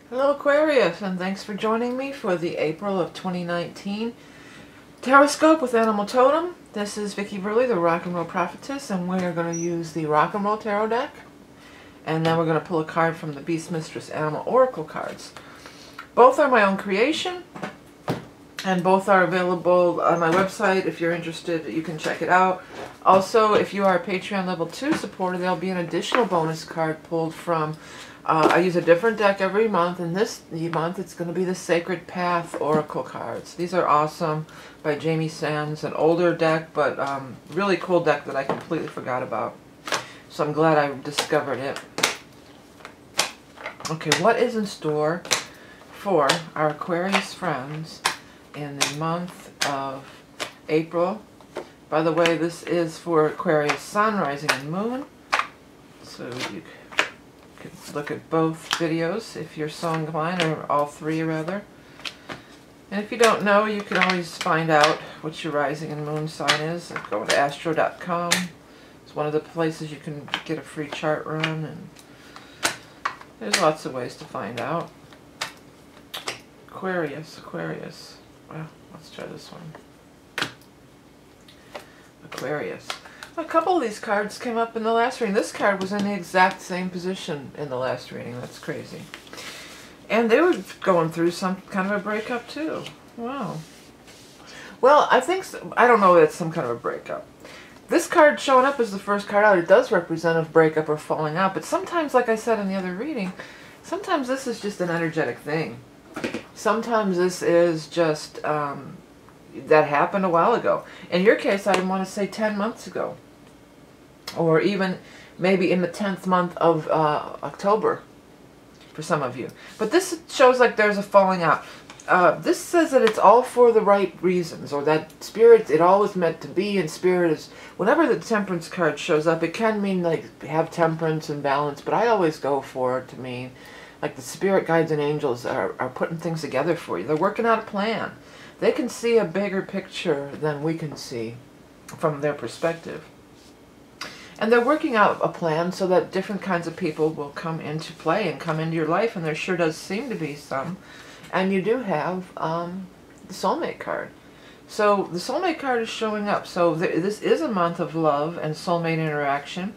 Hello Aquarius, and thanks for joining me for the April of 2019 Taroscope with Animal Totem. This is Vickie, the Rock and Roll Prophetess, and we're going to use the Rock and Roll Tarot deck. And then we're going to pull a card from the Beast Mistress Animal Oracle cards. Both are my own creation, and both are available on my website. If you're interested, you can check it out. Also, if you are a Patreon level 2 supporter, there'll be an additional bonus card pulled from I use a different deck every month, and this month it's going to be the Sacred Path Oracle cards. These are awesome, by Jamie Sands, an older deck, but really cool deck that I completely forgot about. So I'm glad I discovered it. Okay, what is in store for our Aquarius friends in the month of April? By the way, this is for Aquarius Sun, Rising, and Moon. So you can look at both videos if you're so inclined, or all three rather. And if you don't know, you can always find out what your rising and moon sign is. Go to astro.com. It's one of the places you can get a free chart run, and there's lots of ways to find out. Aquarius. Well, let's try this one. Aquarius. A couple of these cards came up in the last reading. This card was in the exact same position in the last reading. That's crazy. And they were going through some kind of a breakup too. Wow. Well, I think so. I don't know if it's some kind of a breakup. This card showing up as the first card out, it does represent a breakup or falling out. But sometimes, like I said in the other reading, sometimes this is just an energetic thing. Sometimes this is just that happened a while ago. In your case, I want to say 10 months ago. Or even maybe in the 10th month of October for some of you. But this shows like there's a falling out. This says that it's all for the right reasons, or that spirit, it all was meant to be, and spirit is, whenever the temperance card shows up, it can mean like have temperance and balance, but I always go for it to mean like the spirit guides and angels are putting things together for you. They're working out a plan. They can see a bigger picture than we can see from their perspective. And they're working out a plan so that different kinds of people will come into play and come into your life, and there sure does seem to be some. And you do have the soulmate card. So the soulmate card is showing up. So this is a month of love and soulmate interaction.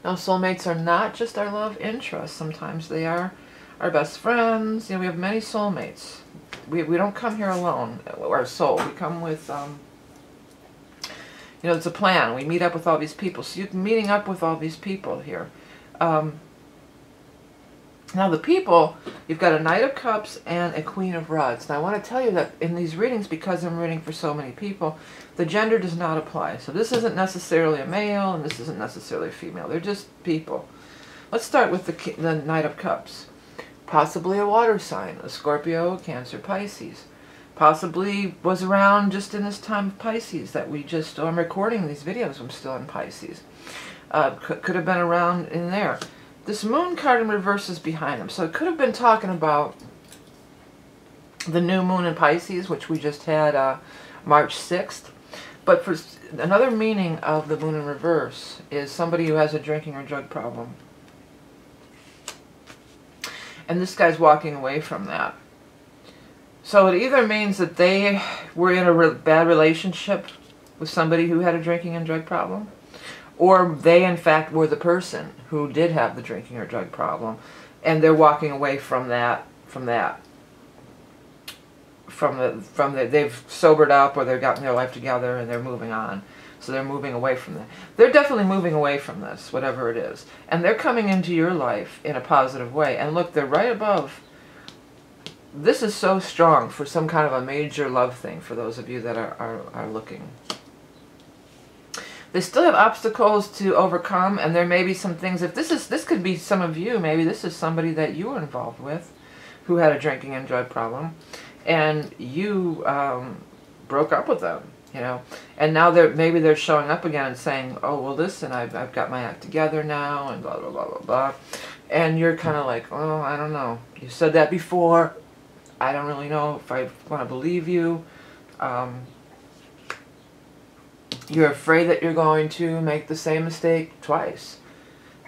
Now, soulmates are not just our love interests. Sometimes they are our best friends. You know, we have many soulmates. We don't come here alone, our soul. We come with you know, it's a plan. We meet up with all these people. So you're meeting up with all these people here. Now the people, you've got a Knight of Cups and a Queen of Rods. Now I want to tell you that in these readings, because I'm reading for so many people, the gender does not apply. So this isn't necessarily a male, and this isn't necessarily a female. They're just people. Let's start with the Knight of Cups. Possibly a water sign, a Scorpio, Cancer, Pisces. Possibly was around just in this time of Pisces that we just, I'm recording these videos, I'm still in Pisces. Could have been around in there. This moon card in reverse is behind them. So it could have been talking about the new moon in Pisces, which we just had March 6th. But for another meaning of the moon in reverse is somebody who has a drinking or drug problem. And this guy's walking away from that. So it either means that they were in a bad relationship with somebody who had a drinking and drug problem, or they in fact were the person who did have the drinking or drug problem, and they're walking away from that, they've sobered up, or they've gotten their life together and they're moving on. So they're moving away from that. They're definitely moving away from this, whatever it is. And they're coming into your life in a positive way. And look, they're right above. This is so strong for some kind of a major love thing for those of you that are looking. They still have obstacles to overcome, and there may be some things. If this could be some of you, maybe this is somebody that you were involved with who had a drinking and drug problem, and you broke up with them. You know, and now maybe they're showing up again and saying, oh, well, listen, I've got my act together now, and blah, blah, blah, blah, blah. And you're kind of like, oh, I don't know. You said that before. I don't really know if I want to believe you. You're afraid that you're going to make the same mistake twice.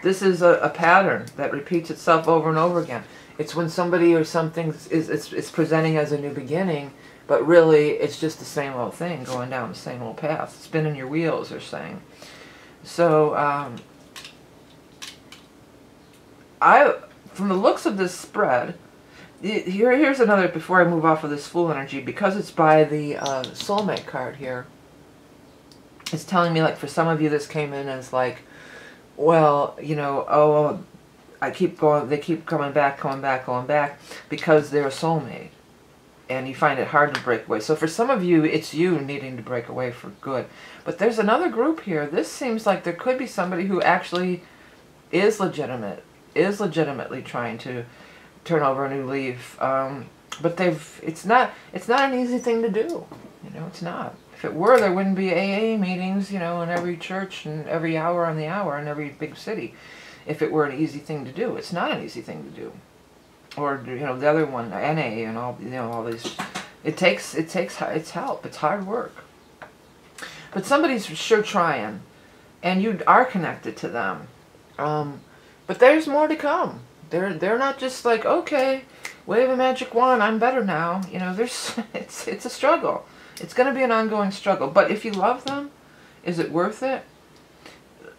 This is a pattern that repeats itself over and over again. It's when somebody or something is presenting as a new beginning, but really it's just the same old thing going down the same old path, spinning your wheels, they're saying. So from the looks of this spread, here's another, before I move off of this Fool energy, because it's by the soulmate card here, it's telling me, like, for some of you this came in as like, well, you know, oh, they keep coming back because they're a soulmate. And you find it hard to break away. So for some of you, it's you needing to break away for good. But there's another group here. This seems like there could be somebody who actually is legitimately trying to turn over a new leaf. But it's not an easy thing to do. You know, it's not. If it were, there wouldn't be AA meetings, you know, in every church and every hour on the hour in every big city. If it were an easy thing to do, it's not an easy thing to do. Or, you know, the other one, NA and all, you know, all these. It's help. It's hard work. But somebody's sure trying, and you are connected to them. But there's more to come. They're not just like, okay, wave a magic wand, I'm better now. You know, it's a struggle. It's going to be an ongoing struggle. But if you love them, is it worth it?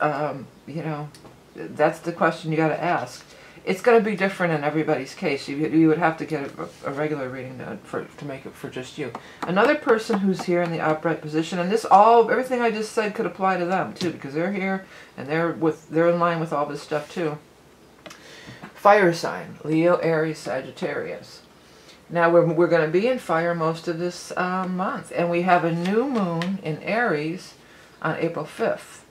You know, that's the question you got to ask. It's going to be different in everybody's case. You would have to get a regular reading to make it for just you. Another person who's here in the upright position, and everything I just said could apply to them too, because they're here and they're in line with all this stuff too. Fire sign: Leo, Aries, Sagittarius. Now we're going to be in fire most of this month, and we have a new moon in Aries on April 5th.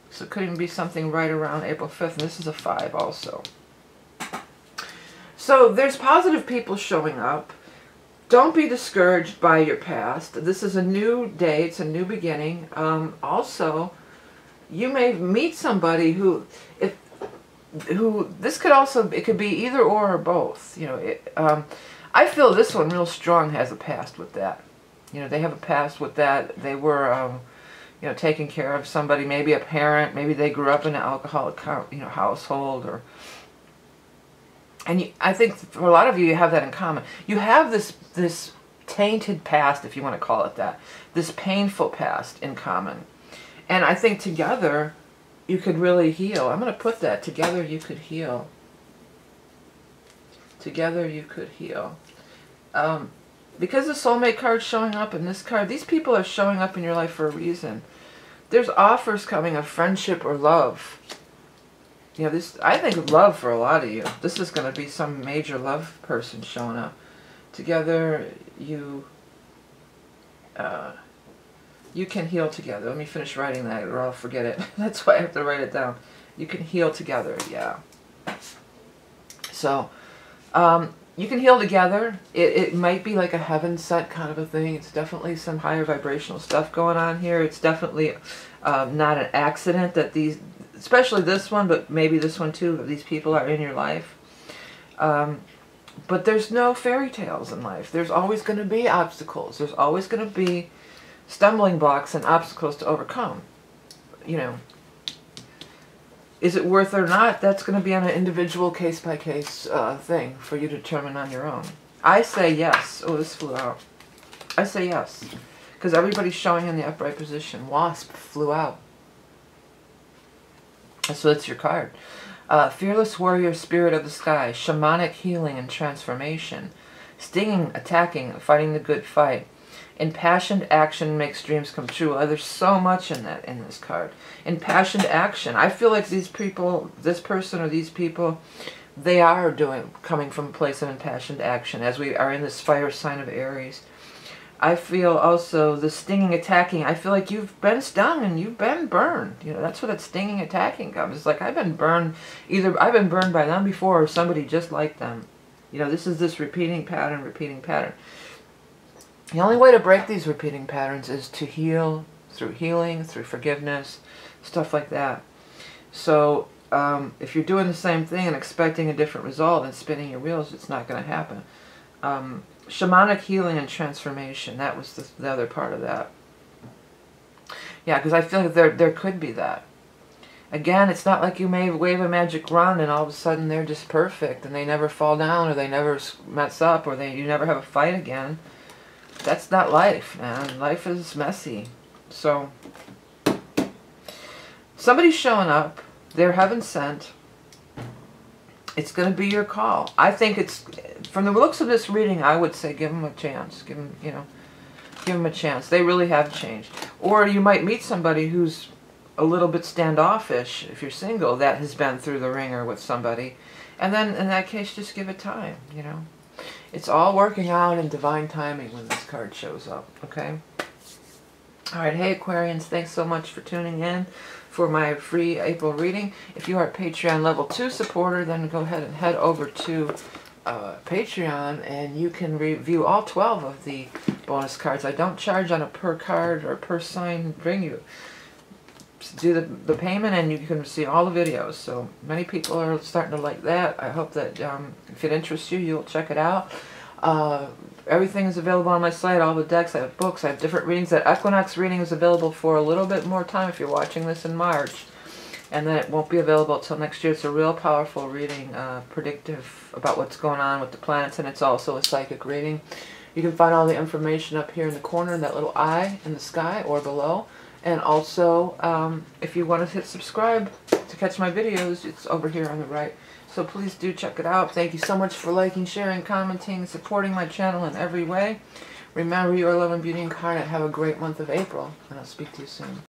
So it could even be something right around April 5th, and this is a 5 also. So there's positive people showing up. Don't be discouraged by your past. This is a new day. It's a new beginning. Also, you may meet somebody this could also, it could be either or both. You know, I feel this one real strong has a past with that. You know, they have a past with that. They were, you know, taking care of somebody, maybe a parent, maybe they grew up in an alcoholic, you know, household, or. And I think for a lot of you, you have that in common. You have this tainted past, if you want to call it that, this painful past in common. And I think together, you could really heal. I'm going to put that. Together, you could heal. Together, you could heal. Because the soulmate card's showing up in this card, these people are showing up in your life for a reason. There's offers coming of friendship or love. You know, I think love for a lot of you. This is going to be some major love person showing up. Together, you can heal together. Let me finish writing that or I'll forget it. That's why I have to write it down. You can heal together, yeah. So, you can heal together. It might be like a heaven set kind of a thing. It's definitely some higher vibrational stuff going on here. It's definitely not an accident that especially this one, but maybe this one too, that these people are in your life. But there's no fairy tales in life. There's always going to be obstacles. There's always going to be stumbling blocks and obstacles to overcome. You know, is it worth it or not? That's going to be on an individual case-by-case thing for you to determine on your own. I say yes. Oh, this flew out. I say yes. Because everybody's showing in the upright position. Wasp flew out. So that's your card. Fearless warrior, spirit of the sky, shamanic healing and transformation, stinging, attacking, fighting the good fight, impassioned action makes dreams come true. There's so much in this card. Impassioned action. I feel like these people, this person or these people, they are coming from a place of impassioned action as we are in this fire sign of Aries. I feel also the stinging, attacking. I feel like you've been stung and you've been burned. You know, that's what that stinging, attacking comes. It's like I've been burned. Either I've been burned by them before or somebody just like them. You know, this is this repeating pattern, repeating pattern. The only way to break these repeating patterns is to heal through healing, through forgiveness, stuff like that. So if you're doing the same thing and expecting a different result and spinning your wheels, it's not going to happen. Shamanic healing and transformation. That was the other part of that. Yeah, because I feel like there could be that. Again, it's not like you may wave a magic wand and all of a sudden they're just perfect and they never fall down or they never mess up or you never have a fight again. That's not life, man. Life is messy. So, somebody's showing up. They're heaven sent. It's going to be your call. I think it's, from the looks of this reading, I would say give them a chance. Give them, give them a chance. They really have changed. Or you might meet somebody who's a little bit standoffish, if you're single, that has been through the ringer with somebody. And then, in that case, just give it time, It's all working out in divine timing when this card shows up, okay? Alright, hey Aquarians, thanks so much for tuning in for my free April reading. If you are a Patreon level 2 supporter, then go ahead and head over to Patreon and you can review all 12 of the bonus cards. I don't charge on a per card or per sign ring. You do the payment and you can see all the videos. So many people are starting to like that. I hope that if it interests you, you'll check it out. Everything is available on my site, all the decks, I have books, I have different readings. That Equinox reading is available for a little bit more time if you're watching this in March. And then it won't be available until next year. It's a real powerful reading, predictive about what's going on with the planets, and it's also a psychic reading. You can find all the information up here in the corner, in that little eye in the sky or below. And also, if you want to hit subscribe to catch my videos, it's over here on the right. So please do check it out. Thank you so much for liking, sharing, commenting, supporting my channel in every way. Remember, you are love and beauty incarnate. Have a great month of April, and I'll speak to you soon.